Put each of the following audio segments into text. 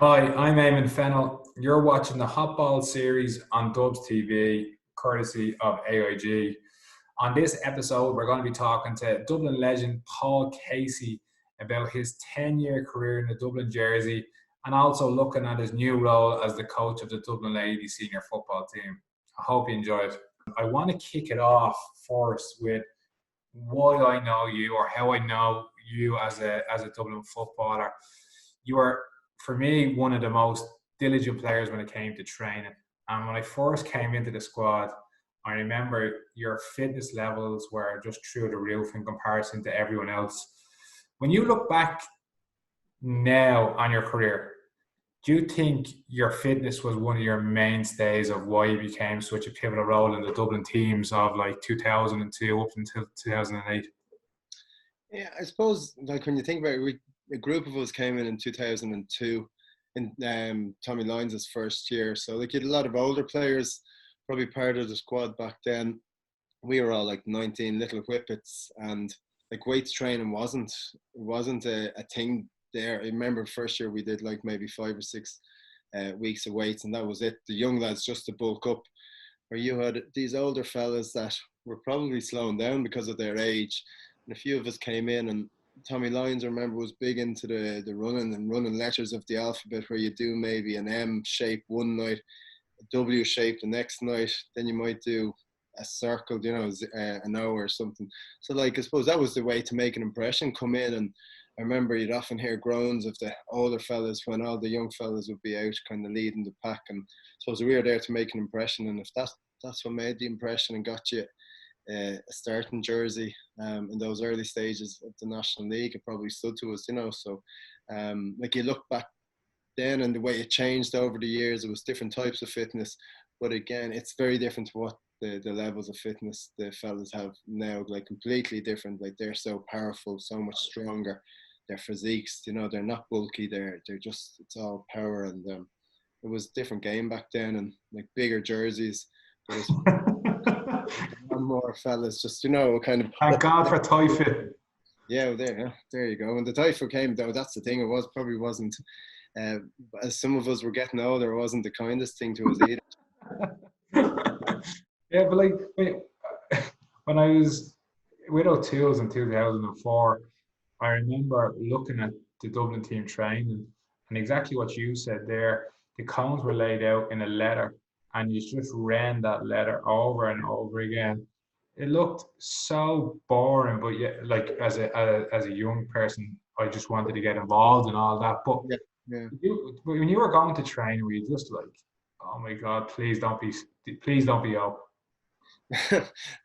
Hi, I'm Eamon Fennell. You're watching the Hot Ball series on Dubs TV, courtesy of AIG. On this episode, we're going to be talking to Dublin legend Paul Casey about his 10-year career in the Dublin jersey and also looking at his new role as the coach of the Dublin Ladies senior football team. I hope you enjoy it. I want to kick it off first with why I know you or how I know you as a Dublin footballer. You are, for me, one of the most diligent players when it came to training. And when I first came into the squad, I remember your fitness levels were just through the roof in comparison to everyone else. When you look back now on your career, do you think your fitness was one of your mainstays of why you became such a pivotal role in the Dublin teams of like 2002 up until 2008? Yeah, I suppose like when you think about it, a group of us came in 2002 in Tommy Lyons' first year. So like you had a lot of older players, probably part of the squad back then. We were all like 19 little whippets, and like weights training wasn't a thing there. I remember first year we did like maybe 5 or 6 weeks of weights, and that was it. The young lads just to bulk up. Where you had these older fellas that were probably slowing down because of their age, and a few of us came in, and Tommy Lyons, I remember, was big into the running and running letters of the alphabet, where you do maybe an M shape one night, a W shape the next night, then you might do a circle, an O or something. So like I suppose that was the way to make an impression, come in. And I remember you'd often hear groans of the older fellas when all the young fellas would be out kind of leading the pack. And I suppose we were there to make an impression, and if that's what made the impression and got you a starting jersey in those early stages of the National League, it probably stood to us, So like you look back then and the way it changed over the years, it was different types of fitness. But again, it's very different to what the levels of fitness the fellas have now, like completely different. Like they're so powerful, so much stronger. Their physiques, they're not bulky. They're just, it's all power. And it was a different game back then, and like bigger jerseys. One more fellas, just kind of. Thank God for Typhoid. Yeah, there you go. When the Typhoid came, though, that's the thing. It probably wasn't. As some of us were getting older, it wasn't the kindest thing to us either. Yeah, but like when I was with O'Toole's in 2004, I remember looking at the Dublin team training and exactly what you said there. The cones were laid out in a letter, and you just ran that letter over and over again. It looked so boring, but yeah, like as a young person, I just wanted to get involved in all that. But Yeah. when you were going to train, were you just like, oh my God, please don't be up.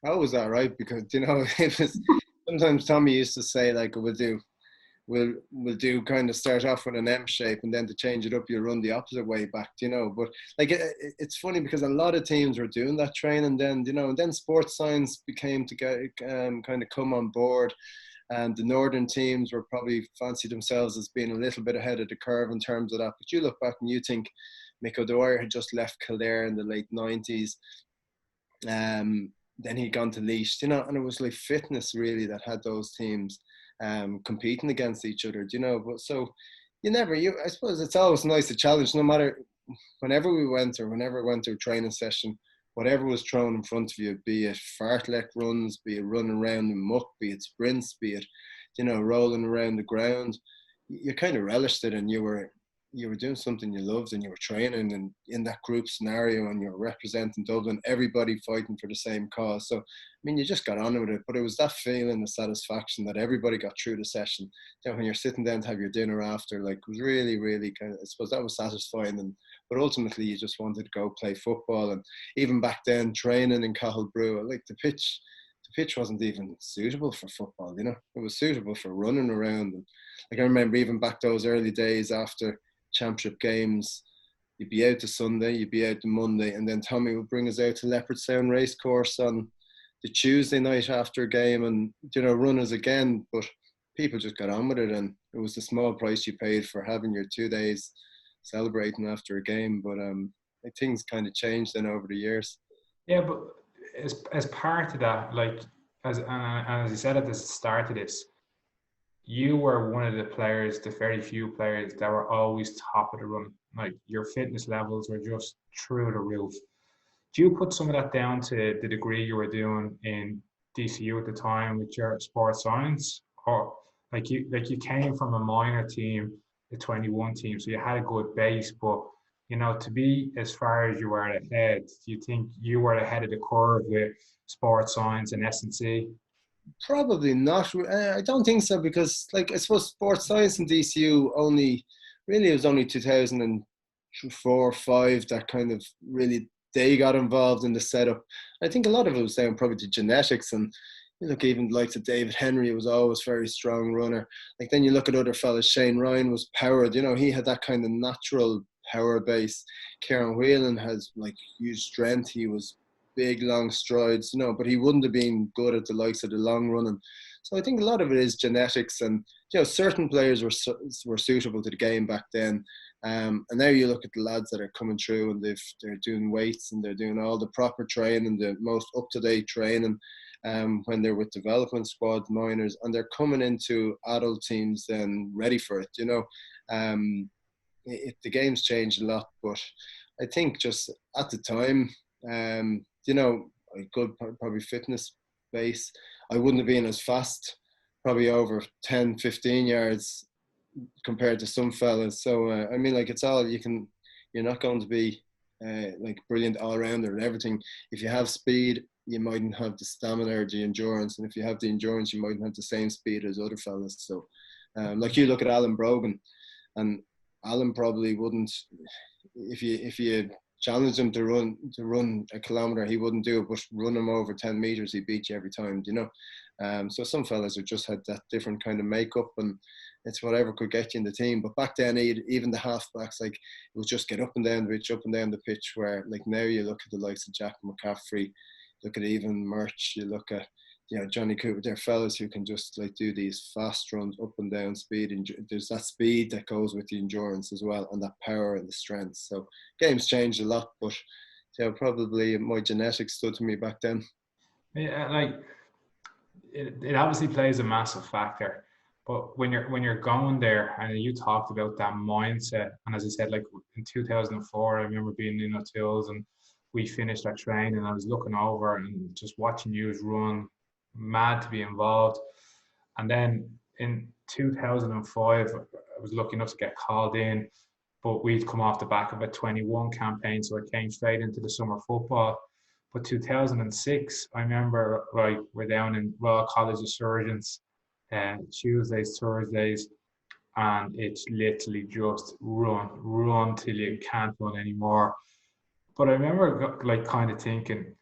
I was all right because it was sometimes Tommy used to say like we'll do kind of start off with an M shape, and then to change it up you run the opposite way back, but like it's funny because a lot of teams were doing that training then, and then sports science became to get kind of come on board, and the northern teams were probably fancy themselves as being a little bit ahead of the curve in terms of that. But you look back and you think Mick O'Dwyer had just left Kildare in the late 90s. Then he'd gone to Laois, and it was like fitness really that had those teams competing against each other, but so I suppose it's always nice to challenge, no matter whenever we went to a training session, whatever was thrown in front of you, be it fartlek runs, be it running around in muck, be it sprints, be it rolling around the ground, you kind of relished it, and you were doing something you loved, and you were training and in that group scenario, and you were representing Dublin, everybody fighting for the same cause. So, I mean, you just got on with it, but it was that feeling of satisfaction that everybody got through the session. When you're sitting down to have your dinner after, like, it was really, really kind of, I suppose that was satisfying. But ultimately, you just wanted to go play football. And even back then, training in Cahillbrew, like the pitch wasn't even suitable for football, It was suitable for running around. And like I remember even back those early days after championship games, you'd be out to Sunday, you'd be out to Monday, and then Tommy would bring us out to Leopardstown Racecourse on the Tuesday night after a game, and run us again. But people just got on with it, and it was the small price you paid for having your 2 days celebrating after a game. But things kind of changed then over the years. Yeah, but as part of that, like as you said at the start of this, you were one of the players, the very few players that were always top of the run. Like your fitness levels were just through the roof. Do you put some of that down to the degree you were doing in DCU at the time with your sports science, or like you came from a minor team, the 21 team, so you had a good base, but to be as far as you were ahead, do you think you were ahead of the curve with sports science and S&C? Probably not. I don't think so because, like, I suppose sports science and DCU only really it was only 2004 or five that kind of really they got involved in the setup. I think a lot of it was down probably to genetics and look even like to David Henry was always very strong runner. Like then you look at other fellas, Shane Ryan was powered. He had that kind of natural power base. Kieran Whelan has like huge strength. He was big, long strides, but he wouldn't have been good at the likes of the long running. So I think a lot of it is genetics, and certain players were suitable to the game back then. And now you look at the lads that are coming through, and they're doing weights and they're doing all the proper training, the most up to date training. When they're with development squad minors, and they're coming into adult teams then ready for it. The game's changed a lot, but I think just at the time, a good probably fitness base. I wouldn't have been as fast, probably over 10, 15 yards compared to some fellas. So, I mean, like it's all you're not going to be like brilliant all rounder and everything. If you have speed, you mightn't have the stamina or the endurance. And if you have the endurance, you mightn't have the same speed as other fellas. So, like you look at Alan Brogan, and Alan probably wouldn't, if you challenge him to run a kilometer, he wouldn't do it, but run him over 10 meters, he beat you every time, so some fellas have just had that different kind of makeup, and it's whatever could get you in the team. But back then, even the halfbacks, like, it was just get up and down the pitch, up and down the pitch, where like now you look at the likes of Jack McCaffrey, look at even Murch, you look at Johnny Cooper, they're fellas who can just like do these fast runs up and down speed, and there's that speed that goes with the endurance as well, and that power and the strength. So games changed a lot, but probably my genetics stood to me back then. Yeah, like it obviously plays a massive factor. But when you're going there, and you talked about that mindset, and as I said, like in 2004, I remember being in O'Toole's and we finished our training, and I was looking over and just watching you run, mad to be involved. And then in 2005, I was lucky enough to get called in, but we'd come off the back of a 21 campaign, so it came straight into the summer football. But 2006, I remember, like, we're down in Royal College of Surgeons, Tuesdays, Thursdays, and it's literally just run till you can't run anymore. But I remember, like, kind of thinking,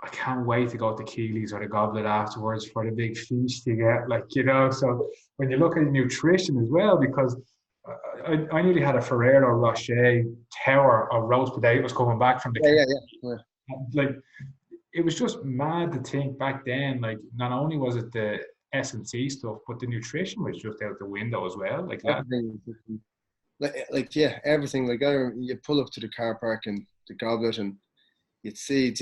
I can't wait to go to Keely's or the Goblet afterwards for the big feast you get, So when you look at nutrition as well, because I nearly had a Ferrero Rocher tower of roast potatoes coming back from the Yeah, yeah, yeah. like it was just mad to think back then. Like not only was it the S&C stuff, but the nutrition was just out the window as well. Like that. Everything was different. Yeah, everything. Like you pull up to the car park and the Goblet, and you'd see,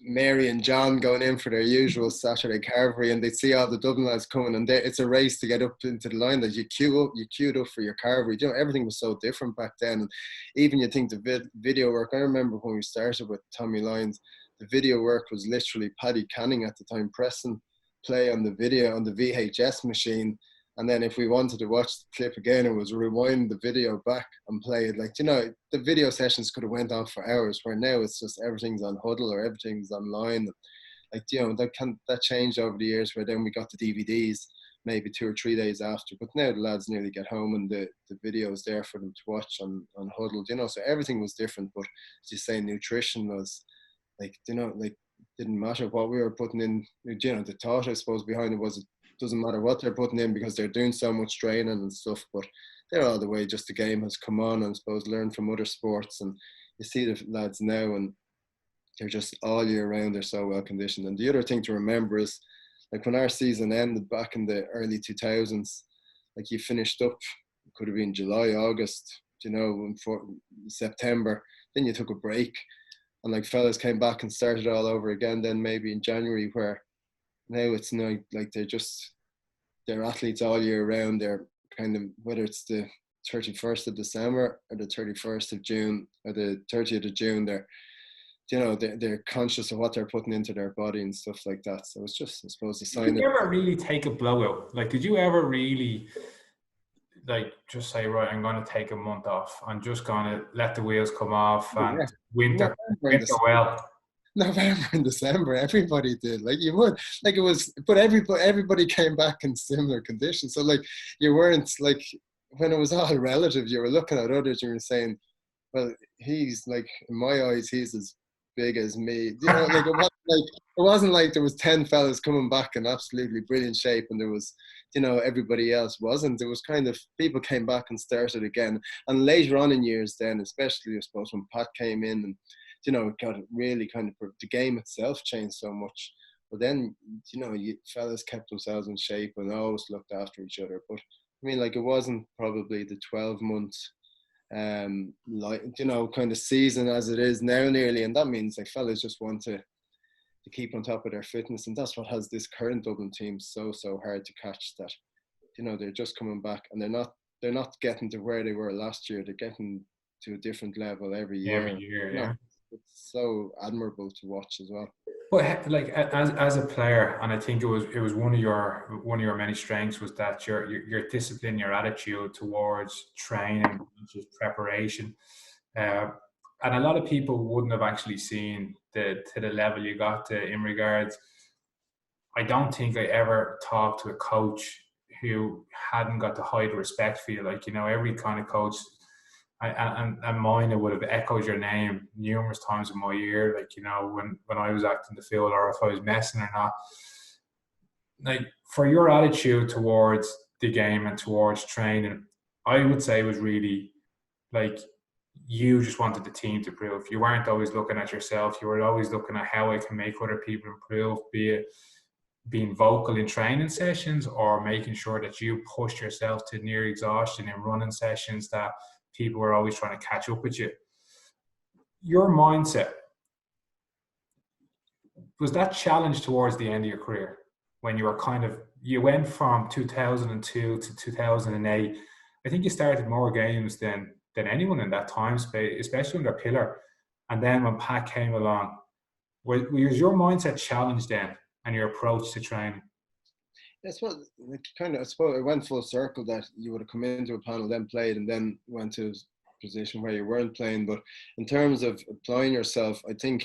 Mary and John going in for their usual Saturday carvery, and they'd see all the Dublin lads coming, and it's a race to get up into the line that you queued up for your carvery. Everything was so different back then. And even you think the video work, I remember when we started with Tommy Lyons, the video work was literally Paddy Canning at the time pressing play on the video on the VHS machine. And then if we wanted to watch the clip again, it was rewind the video back and play it. Like, the video sessions could have went on for hours, where now it's just everything's on Huddle or everything's online. Like, that changed over the years, where then we got the DVDs maybe 2 or 3 days after. But now the lads nearly get home and the video is there for them to watch on Huddle, so everything was different. But as you say, nutrition was like, like didn't matter what we were putting in. The thought, I suppose, behind it was, doesn't matter what they're putting in because they're doing so much training and stuff, but they're all the way just the game has come on, and I suppose learn from other sports. And you see the lads now, and they're just all year round, they're so well conditioned. And the other thing to remember is, like, when our season ended back in the early 2000s, like, you finished up, it could have been July, August, for September, then you took a break, and like fellas came back and started all over again then maybe in January, where now it's not like they're just they're athletes all year round. They're kind of, whether it's the 31st of December or the 31st of June or the 30th of June, they're conscious of what they're putting into their body and stuff like that. So it's just, I suppose, a sign Did you ever really take a blowout? Like, did you ever really like just say, right, I'm going to take a month off. I'm just going to let the wheels come off and yeah, winter, November and winter well. November and December, everybody did. Like you would, like it was, but everybody came back in similar conditions. So like you weren't like, when it was all relative, you were looking at others and you were saying, well, he's like, in my eyes, he's as big as me. You know, like it wasn't like there was 10 fellas coming back in absolutely brilliant shape and there was, everybody else wasn't. It was kind of, people came back and started again. And later on in years then, especially I suppose when Pat came in and, it got really kind of, the game itself changed so much. But then, fellas kept themselves in shape and always looked after each other. But I mean, like it wasn't probably the 12 months kind of season as it is now nearly, and that means like fellas just want to keep on top of their fitness, and that's what has this current Dublin team so hard to catch. That they're just coming back and they're not getting to where they were last year. They're getting to a different level every year. Every year, yeah. It's so admirable to watch as well. But like as a player, and I think it was one of your many strengths was that your discipline, your attitude towards training, just preparation, and a lot of people wouldn't have actually seen to the level you got to in regards. I don't think I ever talked to a coach who hadn't got the high respect for you. Like every kind of coach. And mine, I would have echoed your name numerous times in my ear, like when I was acting the field or if I was messing or not. Like for your attitude towards the game and towards training, I would say was really like you just wanted the team to improve. You weren't always looking at yourself. You were always looking at how I can make other people improve, be it being vocal in training sessions or making sure that you pushed yourself to near exhaustion in running sessions that people were always trying to catch up with you. Your mindset, was that challenged towards the end of your career when you were you went from 2002 to 2008. I think you started more games than anyone in that time space, especially under Pillar. And then when Pat came along, was your mindset challenged then and your approach to training? That's what I suppose it went full circle that you would have come into a panel, then played, and then went to a position where you weren't playing. But in terms of applying yourself, I think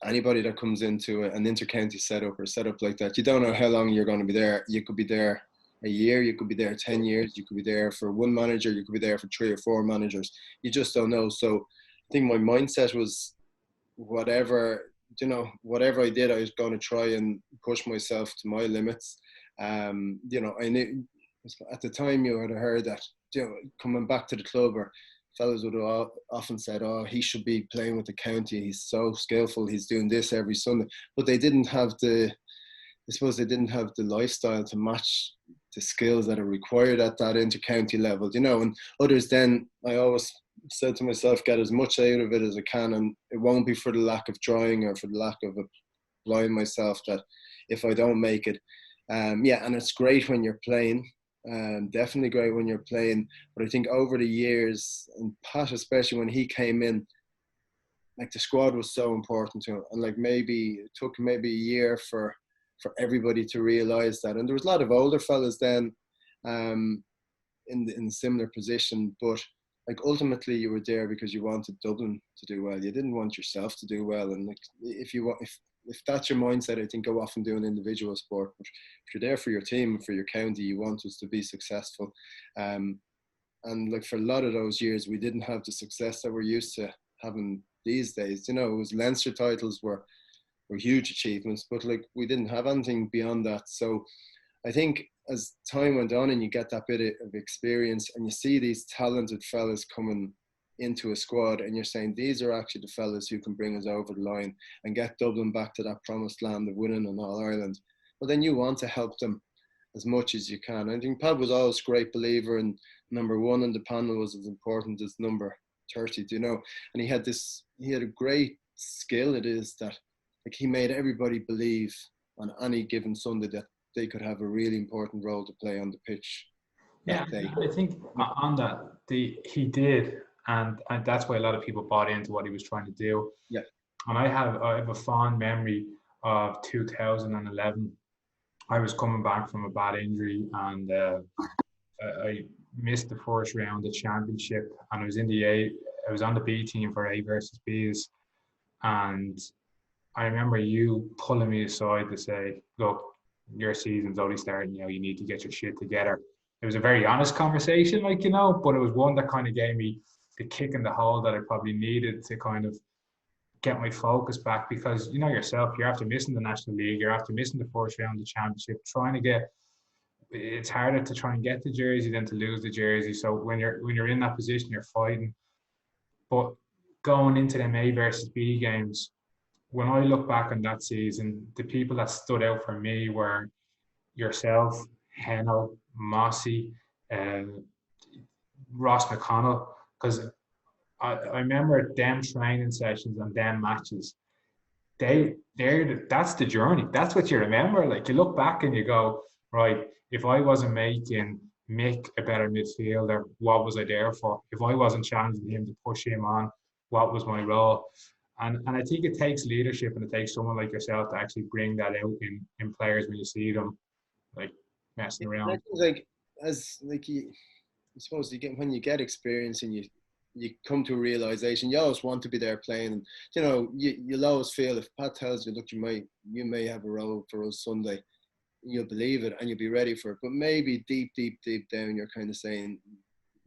anybody that comes into an inter-county setup or setup like that, you don't know how long you're going to be there. You could be there a year, you could be there 10 years, you could be there for one manager, you could be there for 3 or 4 managers. You just don't know. So I think my mindset was whatever I did, I was going to try and push myself to my limits. I knew at the time you had heard that, coming back to the club, or fellas would have often said, oh, he should be playing with the county. He's so skillful. He's doing this every Sunday. But they didn't have the lifestyle to match the skills that are required at that inter-county level, and others then, I always said to myself, get as much out of it as I can, and it won't be for the lack of trying or for the lack of applying myself that if I don't make it. And it's great when you're playing, definitely great when you're playing, but I think over the years, and Pat especially when he came in, like the squad was so important to him, and like it took maybe a year for everybody to realise that. And there was a lot of older fellas then in a similar position, but like ultimately you were there because you wanted Dublin to do well. You didn't want yourself to do well. And like if that's your mindset, I think go off and do an individual sport. But if you're there for your team, for your county, you want us to be successful. And like for a lot of those years, we didn't have the success that we're used to having these days. It was Leinster titles were huge achievements, but like we didn't have anything beyond that. So I think as time went on and you get that bit of experience and you see these talented fellas coming into a squad and you're saying these are actually the fellas who can bring us over the line and get Dublin back to that promised land of winning in All Ireland, well then you want to help them as much as you can. I think Pat was always a great believer in number 1 on the panel was as important as number 30, and he had a great skill. It is that like he made everybody believe on any given Sunday that they could have a really important role to play on the pitch Yeah, that day. and I think on that, he did, and that's why a lot of people bought into what he was trying to do. Yeah. And I have a fond memory of 2011. I was coming back from a bad injury, and I missed the first round of championship, and I was in the A. I was on the B team for A versus Bs, and I remember you pulling me aside to say, "Look, your season's only starting. You need to get your shit together." It was a very honest conversation, but it was one that kind of gave me the kick in the hole that I probably needed to kind of get my focus back, because yourself, you're after missing the National League, you're after missing the first round of the championship, trying to get. It's harder to try and get the jersey than to lose the jersey. So when you're in that position, you're fighting. But going into them A versus B games, when I look back on that season, the people that stood out for me were yourself, Heno, Mossy, uh, Ross McConnell, because I remember them training sessions and them matches. That's the journey. That's what you remember. Like, you look back and you go, right, if I wasn't making Mick a better midfielder, what was I there for? If I wasn't challenging him to push him on, what was my role? And I think it takes leadership, and it takes someone like yourself to actually bring that out in players when you see them like messing I around. think, like, as like I suppose when you get experience and you come to a realization, you always want to be there playing, and you'll always feel if Pat tells you, look, you may have a role for us Sunday, you'll believe it and you'll be ready for it. But maybe deep down, you're kind of saying,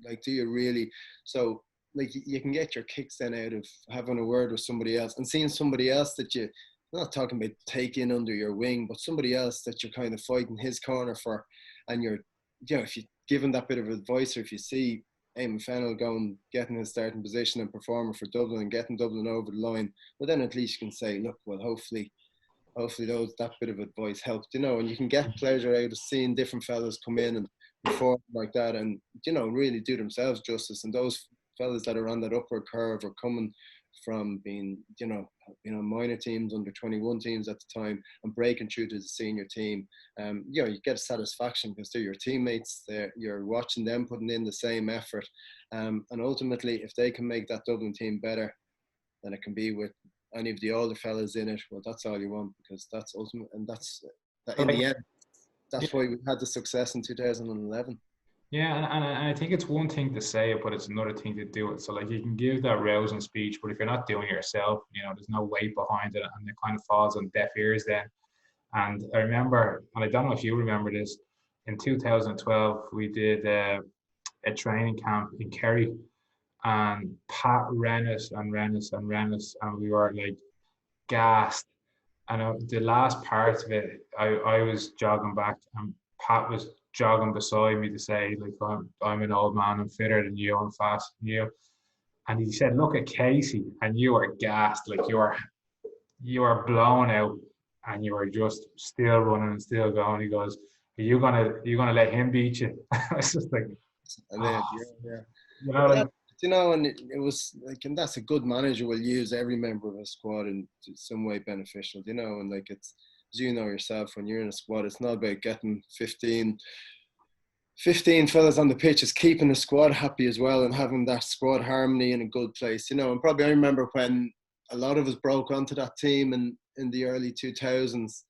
like, do you really? So, like, you can get your kicks then out of having a word with somebody else and seeing somebody else that I'm not talking about taking under your wing, but somebody else that you're kind of fighting his corner for, and if you give him that bit of advice, or if you see Eamon Fennell getting his starting position and performing for Dublin and getting Dublin over the line, well, then at least you can say, look, well, hopefully that bit of advice helped, and you can get pleasure out of seeing different fellas come in and perform like that, and really do themselves justice. And those fellas that are on that upward curve are coming from being minor teams, under 21 teams at the time, and breaking through to the senior team. You get a satisfaction because they're your teammates. You're watching them putting in the same effort, and ultimately, if they can make that Dublin team better than it can be with any of the older fellas in it, well, that's all you want, because that's ultimate, and that's in the end. That's why we had the success in 2011. Yeah, and I think it's one thing to say it, but it's another thing to do it. So, like, you can give that rousing speech, but if you're not doing it yourself, there's no weight behind it, and it kind of falls on deaf ears then. And I remember, and I don't know if you remember this, in 2012 we did a training camp in Kerry, and Pat ran us and ran us and ran us, and we were like gassed. And the last part of it, I was jogging back, and Pat was jogging beside me to say, like, I'm an old man, I'm fitter than you, I'm faster than you. And he said, look at Casey, and you are gassed, like you are blown out, and you are just still running and still going. He goes, are you gonna let him beat you? I was just like, And then, oh, yeah. like, And it was like, and that's a good manager will use every member of a squad in some way beneficial, and like, it's, as you know yourself, when you're in a squad, it's not about getting 15 fellas on the pitch. It's keeping the squad happy as well, and having that squad harmony in a good place, and probably I remember when a lot of us broke onto that team in the early 2000s.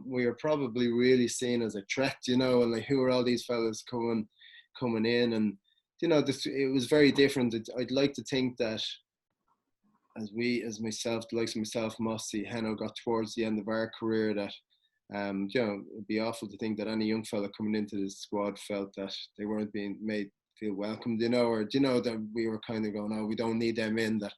We were probably really seen as a threat, and like, who are all these fellas coming in, and it was very different. I'd like to think that as myself, the likes of myself, Mossy, Heno, got towards the end of our career, that it'd be awful to think that any young fella coming into the squad felt that they weren't being made feel welcomed, or that we were kind of going, oh, we don't need them in, that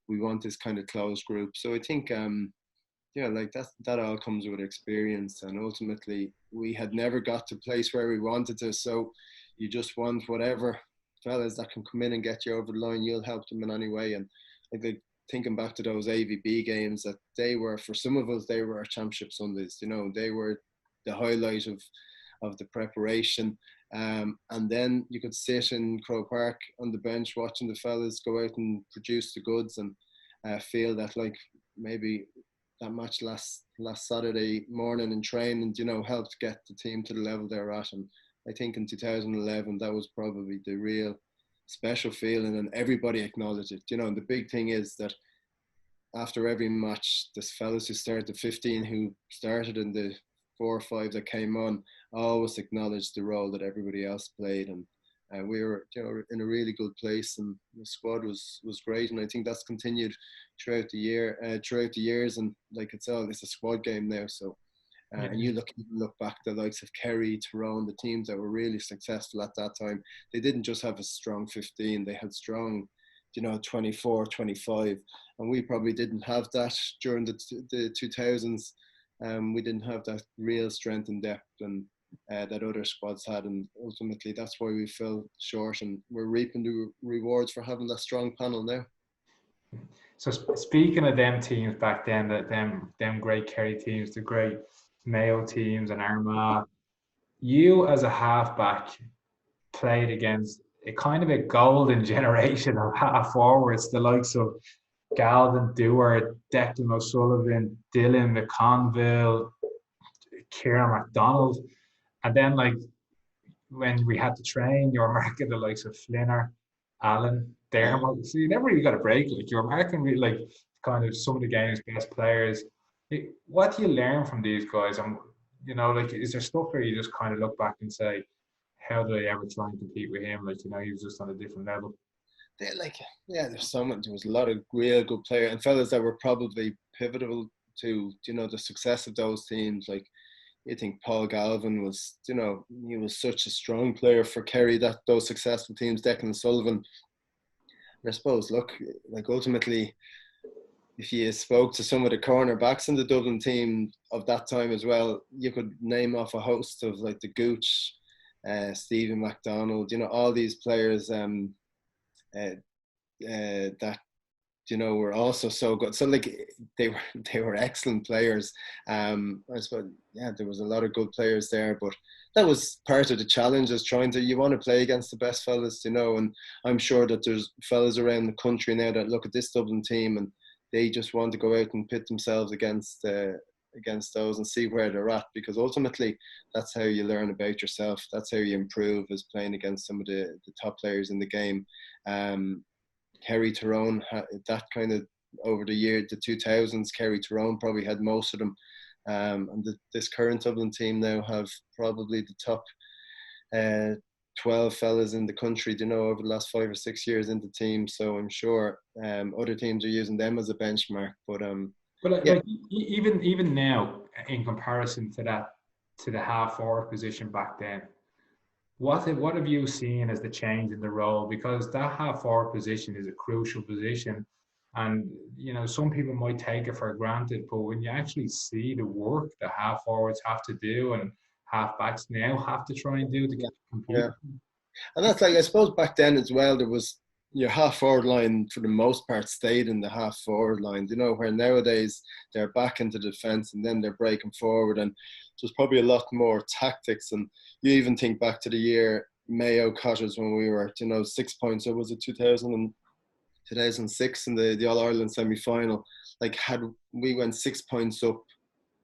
we want this kind of closed group. So I think like that all comes with experience, and ultimately we had never got to a place where we wanted to, so you just want whatever fellas that can come in and get you over the line, you'll help them in any way. And I think, thinking back to those AVB games, that they were, for some of us, they were our championship Sundays. They were the highlight of the preparation. And then you could sit in Croke Park on the bench watching the fellas go out and produce the goods, and feel that, like, maybe that match last Saturday morning in training, helped get the team to the level they're at. And I think in 2011 that was probably the real special feeling, and everybody acknowledged it. And the big thing is that after every match, the fellas who started, the 15 who started and the 4 or 5 that came on, always acknowledged the role that everybody else played. And we were, in a really good place, and the squad was great. And I think that's continued throughout the years. And like it's a squad game now. So, and you look back, the likes of Kerry, Tyrone, the teams that were really successful at that time, they didn't just have a strong 15; they had strong, 24, 25, and we probably didn't have that during the 2000s. We didn't have that real strength and depth and that other squads had, and ultimately that's why we fell short, and we're reaping the rewards for having that strong panel now. So speaking of them teams back then, that them great Kerry teams, the great Mayo teams and Armagh, you as a halfback played against a kind of a golden generation of half forwards, the likes of Galvin Dewar, Declan O'Sullivan, Dylan McConville, Kieran MacDonald, and then like when we had to train, you were marking the likes of Flinner, Allen, Dermot. So you never really got a break. Like you were marking really, like kind of some of the game's best players. What do you learn from these guys? And like is there stuff where you just kind of look back and say, how did I ever try and compete with him? Like he was just on a different level. There was a lot of real good players and fellas that were probably pivotal to the success of those teams. Like I think Paul Galvin was, he was such a strong player for Kerry, that those successful teams. Declan Sullivan. And I suppose, look, like ultimately, if you spoke to some of the cornerbacks in the Dublin team of that time as well, you could name off a host of like the Gooch, Stephen MacDonald, all these players that were also so good. So like they were excellent players. I suppose there was a lot of good players there, but that was part of the challenge, is you want to play against the best fellas, and I'm sure that there's fellas around the country now that look at this Dublin team and they just want to go out and pit themselves against those and see where they're at, because ultimately that's how you learn about yourself. That's how you improve, is playing against some of the top players in the game. Kerry Tyrone, that kind of over the 2000s, Kerry Tyrone probably had most of them. And this current Dublin team now have probably the top 12 fellas in the country, over the last 5 or 6 years in the team. So I'm sure other teams are using them as a benchmark. But like even now, in comparison to that, to the half forward position back then, what have you seen as the change in the role? Because that half forward position is a crucial position, and some people might take it for granted, but when you actually see the work the half forwards have to do and half backs now have to try and do to compete. Yeah. And that's like, I suppose back then as well, there was your half forward line for the most part stayed in the half forward line, where nowadays they're back into defence and then they're breaking forward, and there's probably a lot more tactics. And you even think back to the year Mayo caught us when we were 6 points, so was it 2006 in the All-Ireland semi-final. Like, had we went 6 points up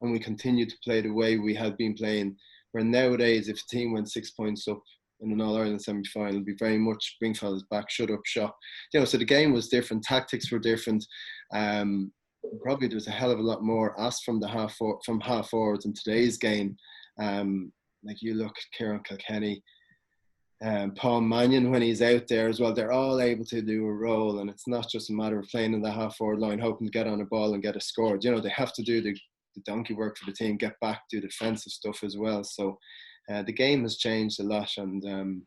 and we continued to play the way we had been playing, where nowadays if a team went 6 points up in an All-Ireland semi-final, it'd be very much bring fellas back, shut up shop. So the game was different, tactics were different. Probably there was a hell of a lot more asked from half forwards in today's game. Like you look at Kieran Kilkenny, Paul Mannion, when he's out there as well, they're all able to do a role, and it's not just a matter of playing in the half forward line hoping to get on a ball and get a score. They have to do the donkey work for the team, get back, do defensive stuff as well. So the game has changed a lot, and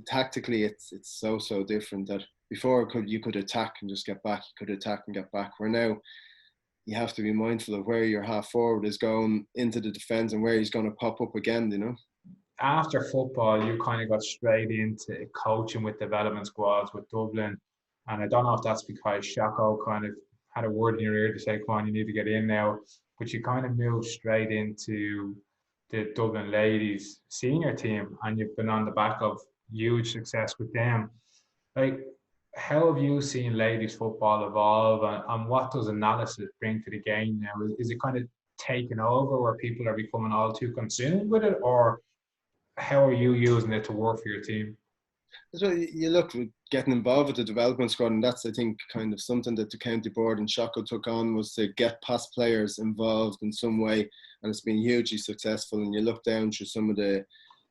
tactically it's so different. That before you could attack and just get back, you could attack and get back, where now you have to be mindful of where your half forward is going into the defence and where he's going to pop up again. After football, you kind of got straight into coaching with development squads with Dublin, and I don't know if that's because Shako kind of had a word in your ear to say, come on, you need to get in now, but you kind of moved straight into the Dublin ladies senior team, and you've been on the back of huge success with them. Like, how have you seen ladies football evolve, and what does analysis bring to the game now? Is it kind of taking over where people are becoming all too consumed with it, or how are you using it to work for your team? So you look with getting involved with the development squad, and that's I think kind of something that the county board and Shocko took on, was to get past players involved in some way, and it's been hugely successful. And you look down through some of the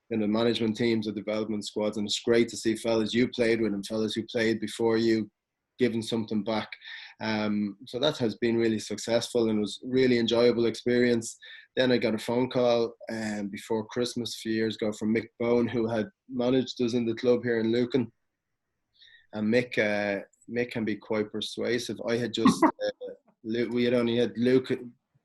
management teams or development squads, and it's great to see fellas you played with and fellas who played before you giving something back. So that has been really successful and was really enjoyable experience. Then I got a phone call before Christmas a few years ago from Mick Bone, who had managed us in the club here in Lucan. And Mick can be quite persuasive. I had just we had only had Luke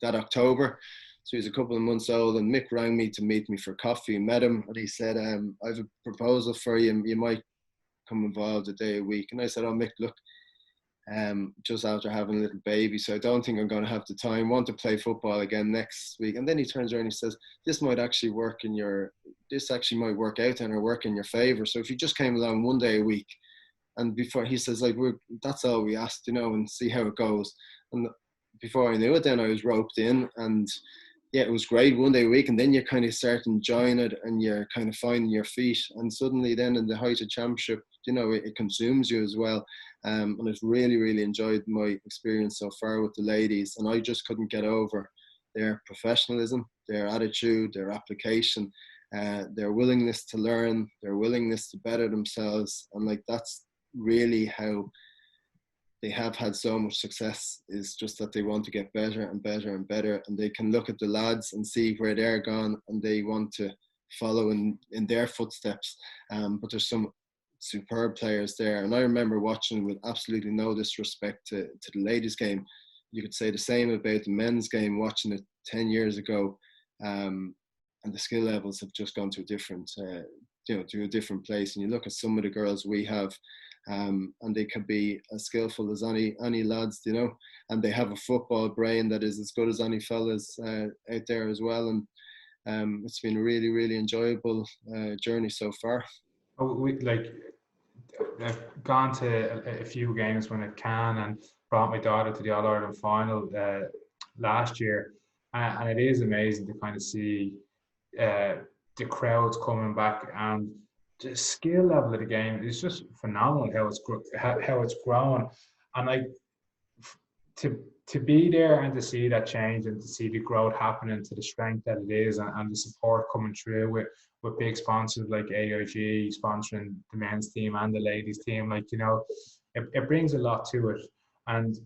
that October, so he's a couple of months old. And Mick rang me to meet me for coffee. Met him, and he said, "I have a proposal for you. You might come involved a day a week." And I said, "Oh, Mick, look, just after having a little baby, so I don't think I'm going to have the time. Want to play football again next week." And then he turns around and he says, "This might actually work in your. This actually might work out and or work in your favour. So if you just came along one day a week." And before he says, like, that's all we asked, and see how it goes. And before I knew it, then I was roped in, and yeah, it was great one day a week. And then you kind of start enjoying it, and you're kind of finding your feet. And suddenly, then in the height of championship, it consumes you as well. And I've really, really enjoyed my experience so far with the ladies. And I just couldn't get over their professionalism, their attitude, their application, their willingness to learn, their willingness to better themselves. And like, that's really how they have had so much success, is just that they want to get better and better and better, and they can look at the lads and see where they're gone, and they want to follow in their footsteps. But there's some superb players there, and I remember watching, with absolutely no disrespect to the ladies game, you could say the same about the men's game, watching it 10 years ago, and the skill levels have just gone to a different to a different place. And you look at some of the girls we have, and they can be as skillful as any lads, and they have a football brain that is as good as any fellas out there as well. And it's been a really, really enjoyable journey so far. Oh, I've gone to a few games when it can, and brought my daughter to the All Ireland final last year, and it is amazing to kind of see uh, the crowds coming back, and the skill level of the game is just phenomenal. How it's grown, and like to be there and to see that change, and to see the growth happening to the strength that it is, and the support coming through with big sponsors like AIG sponsoring the men's team and the ladies team, it brings a lot to it. And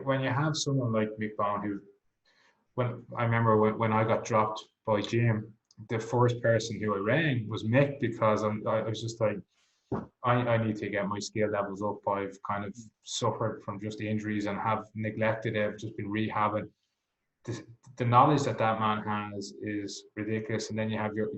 when you have someone like Mick Bond, who, when I remember when I got dropped by Jim, the first person who I rang was Mick, because I was just like, I need to get my skill levels up. I've kind of suffered from just injuries and have neglected it. I've just been rehabbing. The, the knowledge that man has is ridiculous. And then you have your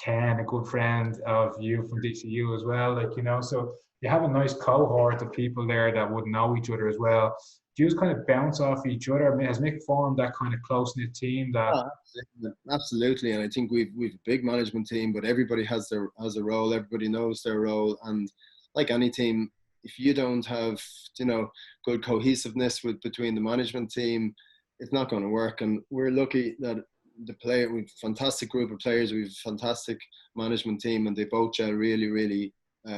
Ken, a good friend of you from DCU as well. So you have a nice cohort of people there that would know each other as well. Do you just kind of bounce off each other? Has Mick formed that kind of close knit team that? Oh, absolutely. And I think we've a big management team, but everybody has a role. Everybody knows their role, and like any team, if you don't have good cohesiveness between the management team, it's not going to work. And we're lucky that we've a fantastic group of players, we've a fantastic management team, and they both gel really, really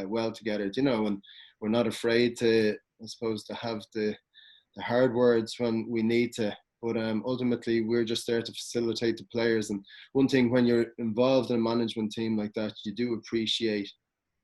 well together. And we're not afraid to, I suppose, to have the hard words when we need to. But ultimately, we're just there to facilitate the players. And one thing, when you're involved in a management team like that, you do appreciate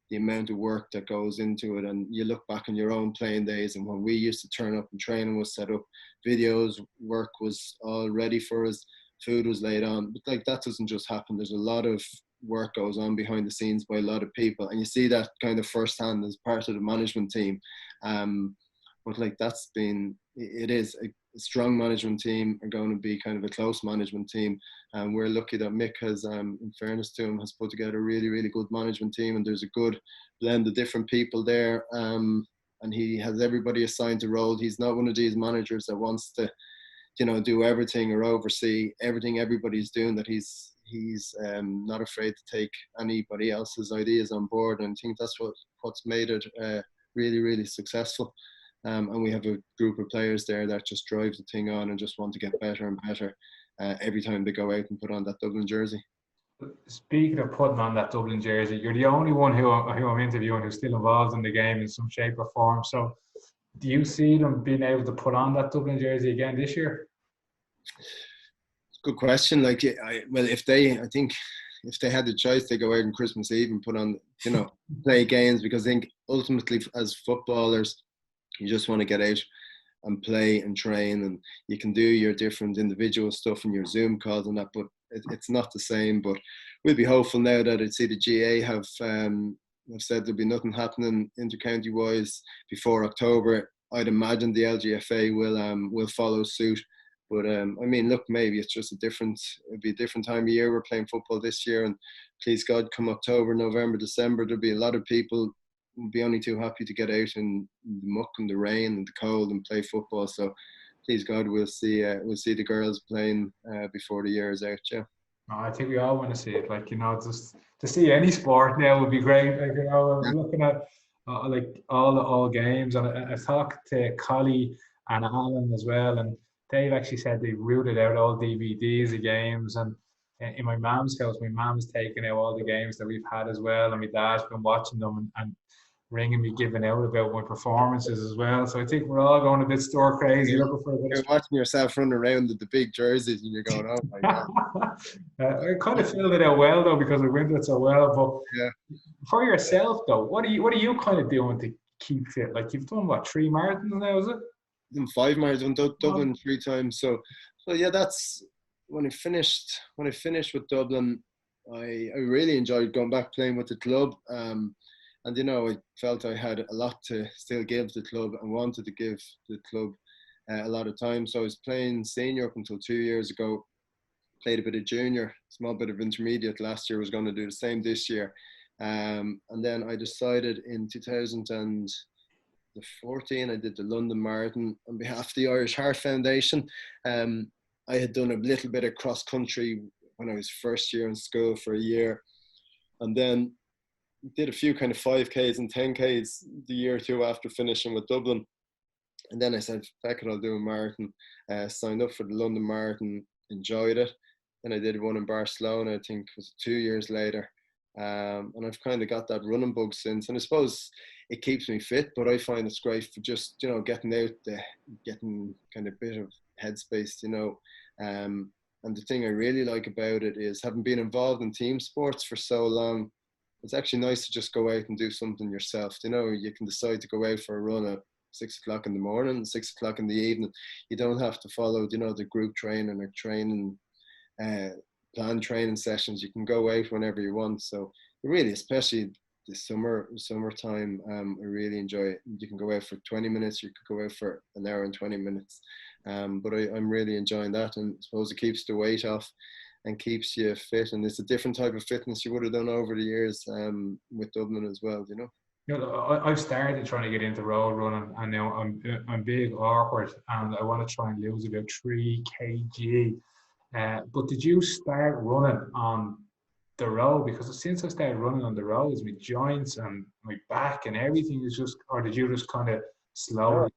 the amount of work that goes into it. And you look back on your own playing days, and when we used to turn up and training was set up, videos, work was all ready for us, food was laid on. But like, that doesn't just happen. There's a lot of work goes on behind the scenes by a lot of people, and you see that kind of firsthand as part of the management team. But like, it is a strong management team, are going to be kind of a close management team. And we're lucky that Mick has, in fairness to him, has put together a really, really good management team, and there's a good blend of different people there. And he has everybody assigned a role. He's not one of these managers that wants to, do everything or oversee everything everybody's doing, that he's not afraid to take anybody else's ideas on board. And I think that's what's made it really, really successful. And we have a group of players there that just drive the thing on and just want to get better and better every time they go out and put on that Dublin jersey. Speaking of putting on that Dublin jersey, you're the only one who I'm interviewing who's still involved in the game in some shape or form. So, do you see them being able to put on that Dublin jersey again this year? Good question. Like, I think if they had the choice, they go out on Christmas Eve and put on, play games, because I think ultimately as footballers, you just want to get out and play and train, and you can do your different individual stuff in your Zoom calls and that, but it's not the same. But we'll be hopeful now that I'd see the GA have said there'll be nothing happening inter-county wise before October. I'd imagine the LGFA will follow suit. But I mean, look, maybe it's just it'll be a different time of year. We're playing football this year, and please God, come October, November, December, there'll be a lot of people who'll be only too happy to get out in the muck and the rain and the cold and play football. So please God, we'll see the girls playing before the year is out. Yeah. No, I think we all want to see it. Like, just to see any sport now would be great. Like, I'm looking at like all games, and I talked to Collie and Alan as well, and they've actually said they rooted out all DVDs of games. And in my mum's house, my mum's taken out all the games that we've had as well, and my dad's been watching them and ringing me, giving out about my performances as well. So I think we're all going a bit store crazy, looking for a bit. You're watching yourself running around with the big jerseys, and you're going, "Oh my god!" I kind of filled it out well though, because I went it so well. But yeah, for yourself though, what are you kind of doing to keep fit? Like, you've done what, 3 marathons now, is it? done 5 marathons, done Dublin 3 times. So yeah, that's when I finished with Dublin. I really enjoyed going back playing with the club. And I felt I had a lot to still give the club and wanted to give the club a lot of time. So I was playing senior up until 2 years ago. Played a bit of junior, small bit of intermediate last year. Was going to do the same this year. And then I decided in 2014, I did the London Marathon on behalf of the Irish Heart Foundation. I had done a little bit of cross country when I was first year in school for a year, and then did a few kind of 5Ks and 10Ks the year or two after finishing with Dublin. And then I said, "Feck it, I'll do a marathon." Signed up for the London Marathon, enjoyed it. Then I did one in Barcelona, I think it was 2 years later. And I've kind of got that running bug since. And I suppose it keeps me fit, but I find it's great for just, getting out there, getting kind of a bit of headspace, and the thing I really like about it is, having been involved in team sports for so long, it's actually nice to just go out and do something yourself. You can decide to go out for a run at 6 o'clock in the morning, 6 o'clock in the evening. You don't have to follow, the group training or training, planned training sessions. You can go out whenever you want. So really, especially the summertime, I really enjoy it. You can go out for 20 minutes, you could go out for an hour and 20 minutes. But I'm really enjoying that, and I suppose it keeps the weight off and keeps you fit, and it's a different type of fitness you would have done over the years with Dublin as well. I've started trying to get into road running, and now I'm big awkward, and I want to try and lose about 3 kg. But did you start running on the road? Because since I started running on the roads, my joints and my back and everything is just, or did you just kind of slowly?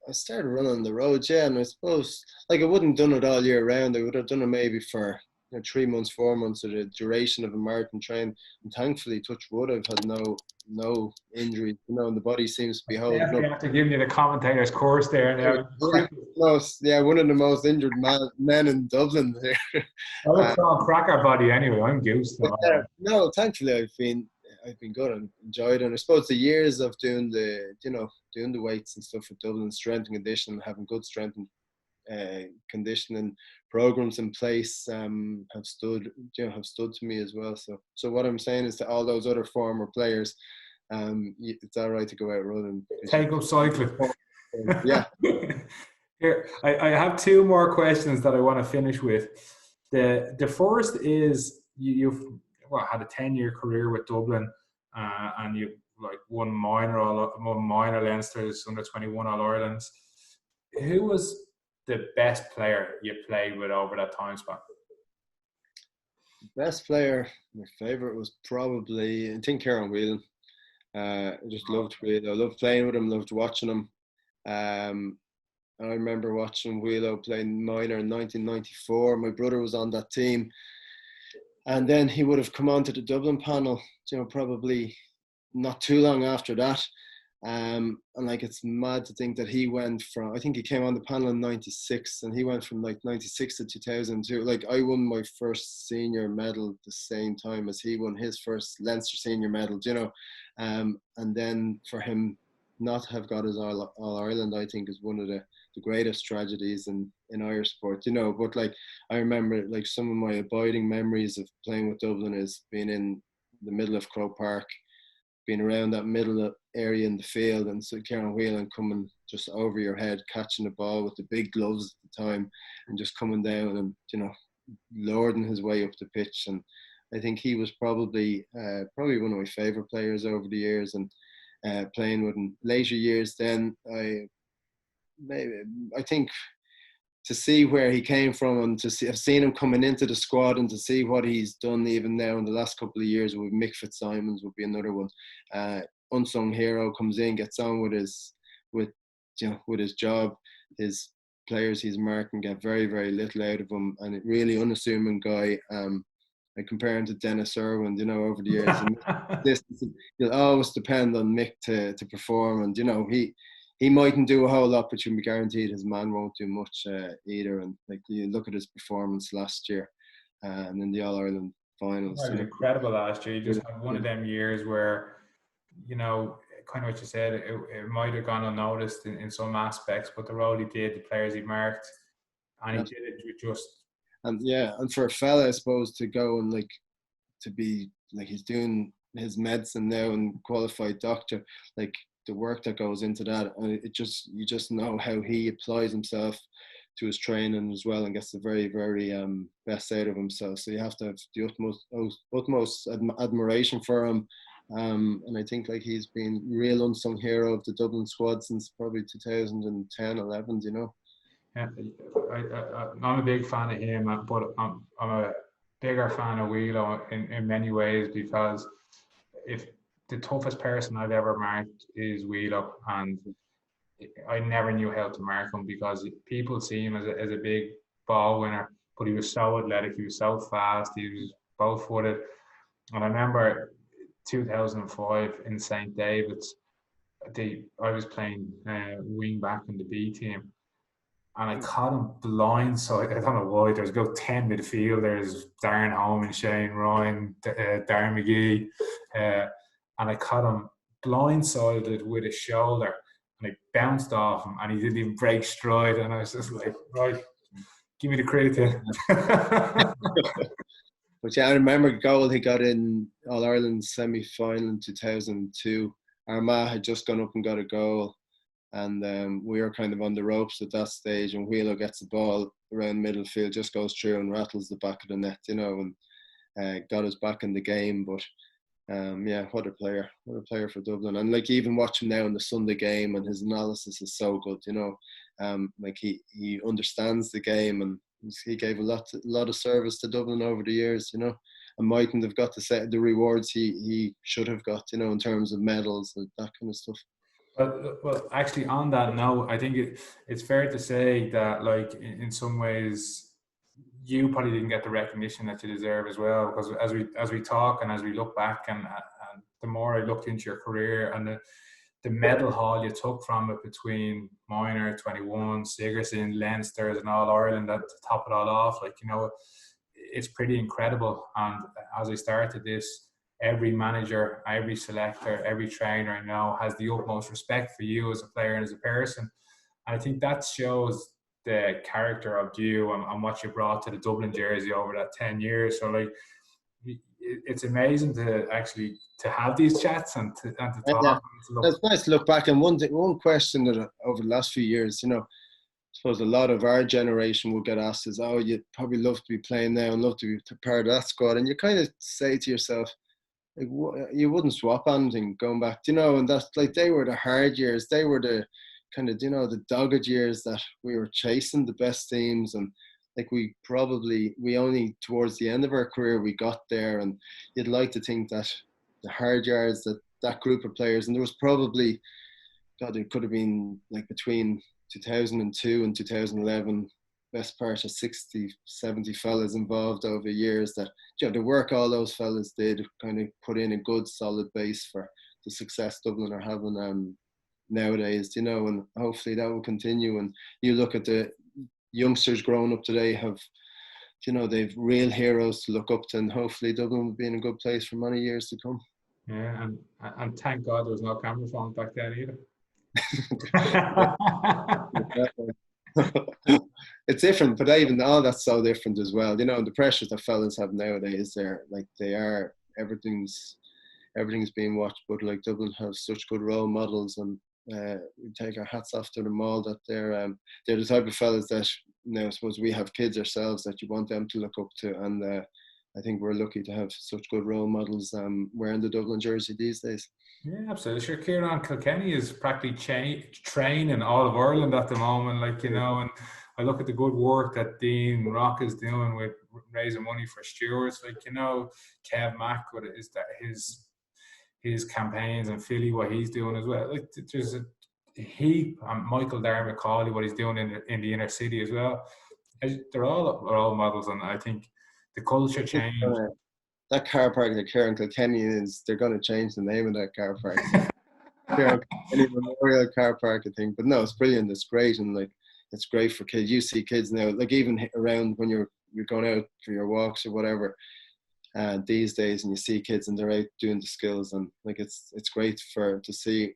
I started running on the roads, yeah, and I suppose, like, I wouldn't have done it all year round. I would have done it maybe for 3 months, 4 months of the duration of a marathon train. And thankfully, touch wood, I've had no injuries, and the body seems to be holding up. Definitely have to give you the commentator's course there now. One of the most injured men in Dublin here. I would crack our body anyway. I'm goosed. No, thankfully I've been good and enjoyed it. And I suppose the years of doing the weights and stuff at Dublin, strength and conditioning, having good strength and conditioning programs in place, have stood to me as well. So what I'm saying is, to all those other former players, it's all right to go out running. Take up cycling. Yeah. Here, I have 2 more questions that I want to finish with. The first is, you've had a 10-year career with Dublin, and you won minor Leinster's, under 21 All Irelands. Who was the best player you played with over that time span? Best player, my favourite was probably, I think, Kieran Whelan. I just loved Wheelo. I loved playing with him, loved watching him. Um, I remember watching Wheelo playing minor in 1994. My brother was on that team. And then he would have come on to the Dublin panel, probably not too long after that. And like, it's mad to think that he went from, I think he came on the panel in 96, and he went from like 96 to 2002. Like, I won my first senior medal the same time as he won his first Leinster senior medal, and then for him not have got his All Ireland, I think, is one of the greatest tragedies in Irish sport, but like, I remember, like, some of my abiding memories of playing with Dublin is being in the middle of Croke Park, being around that middle area in the field, and so Kieran Whelan coming just over your head, catching the ball with the big gloves at the time, and just coming down and lording his way up the pitch. And I think he was probably one of my favourite players over the years, and playing with him later years. Then I think, to see where he came from, and have seen him coming into the squad, and to see what he's done even now in the last couple of years with Mick Fitzsimons would be another one. Unsung hero, comes in, gets on with his job. His players he's marking get very, very little out of him, and a really unassuming guy. I compare him to Dennis Irwin, over the years. And you'll always depend on Mick to perform, and he mightn't do a whole lot, but you can be guaranteed his man won't do much either. And like, you look at his performance last year, and in the All Ireland finals, It was incredible last year. You just had one of them years where, kind of what you said, it might have gone unnoticed in some aspects, but the role he did, the players he marked, and he did it with just. And for a fella, I suppose, to go and to be like, he's doing his medicine now and qualified doctor, like, the work that goes into that, and you just know how he applies himself to his training as well, and gets the very, very best out of himself. So you have to have the utmost admiration for him. And I think, like, he's been real unsung hero of the Dublin squad since probably 2010, 11, Yeah, I'm a big fan of him, but I'm a bigger fan of Wheelo in many ways, because if the toughest person I've ever marked is Wheelo, and I never knew how to mark him, because people see him as a big ball winner, but he was so athletic, he was so fast, he was both footed. And I remember 2005 in St. David's, I was playing wing back in the B team, and I caught him blindside. I don't know why. There's about 10 midfielders: Darren Holman, Shane Ryan, Darren McGee, and I caught him blindsided with his shoulder, and I bounced off him, and he didn't even break stride. And I was just like, right, give me the credit here. But yeah, I remember the goal he got in All Ireland semi-final in 2002. Armagh had just gone up and got a goal, and we were kind of on the ropes at that stage, and Wheelo gets the ball around midfield, just goes through and rattles the back of the net, and got us back in the game. But what a player for Dublin. And like, even watching now in the Sunday game, and his analysis is so good, like, he understands the game, and he gave a lot of service to Dublin over the years, and mightn't have got the rewards he should have got, in terms of medals and that kind of stuff. Well, actually, on that note, I think it's fair to say that, like, in some ways, you probably didn't get the recognition that you deserve as well. Because as we talk and as we look back, and the more I looked into your career, and the medal haul you took from it, between minor, 21, Sigerson, Leinster's, and All Ireland, to top it all off, like, it's pretty incredible. And as I started this, every manager, every selector, every trainer I know has the utmost respect for you as a player and as a person. And I think that shows the character of you and what you brought to the Dublin jersey over that 10 years. So, like, it's amazing to actually to have these chats and to talk. Yeah, it's nice to look back. And one question that over the last few years, I suppose a lot of our generation will get asked is, oh, you'd probably love to be playing now and love to be part of that squad. And you kind of say to yourself, like, you wouldn't swap anything going back, and that's, like, they were the hard years. They were the kind of, the dogged years that we were chasing the best teams, and like, we only towards the end of our career we got there. And you'd like to think that the hard yards that that group of players. And there was probably, God, it could have been like between 2002 and 2011, best part of 60, 70 fellas involved over years that, you know, the work all those fellas did kind of put in a good solid base for the success Dublin are having nowadays, you know, and hopefully that will continue. And you look at the youngsters growing up today have, you know, they've real heroes to look up to, and hopefully Dublin will be in a good place for many years to come. Yeah, and thank God there was no camera phones back then either. It's different, but even all that's so different as well. You know, the pressures that fellas have nowadays, they're like, they are, everything's being watched. But like Dublin have such good role models, and we take our hats off to them all. That they're the type of fellas that, you know, I suppose we have kids ourselves that you want them to look up to, and I think we're lucky to have such good role models wearing the Dublin jersey these days. Yeah, absolutely. Sure, Kieran Kilkenny is practically training all of Ireland at the moment, like, you know, and I look at the good work that Dean Rock is doing with raising money for stewards, like, you know, Kev Mack, what is that, his campaigns, and Philly, what he's doing as well. Like, there's a heap, and Michael Darragh Macaulay, what he's doing in the inner city as well. They're all role models, and I think the culture change. That car park that Kieran Kilkenny is, they're going to change the name of that car park. Kieran Kilkenny Memorial Car Park, I think. But no, it's brilliant. It's great, and like, it's great for kids. You see kids now, like even around when you're going out for your walks or whatever, these days, and you see kids and they're out doing the skills, and like it's great to see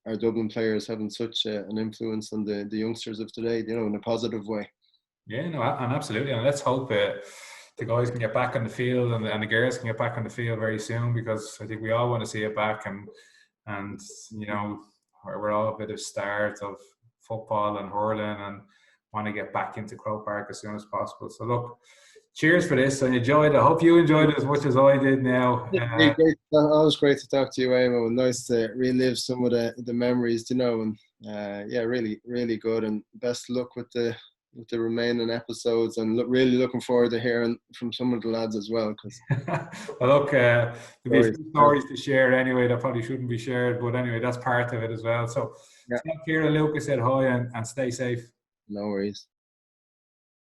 our Dublin players having such an influence on the youngsters of today, you know, in a positive way. Yeah, no, and absolutely, and let's hope the guys can get back on the field, and the girls can get back on the field very soon, because I think we all want to see it back, and you know, we're all a bit of stars of football and hurling, and want to get back into Croke Park as soon as possible. So look, cheers for this. I enjoyed it. I hope you enjoyed it as much as I did now. Always great to talk to you, Amo, and nice to relive some of the memories, you know, and yeah, really, really good, and best luck with the remaining episodes, and really looking forward to hearing from some of the lads as well. Well, look, there'll be a few stories to share anyway that probably shouldn't be shared, but anyway, that's part of it as well. So, yeah. Kieran, Lucas said hi, and stay safe. No worries.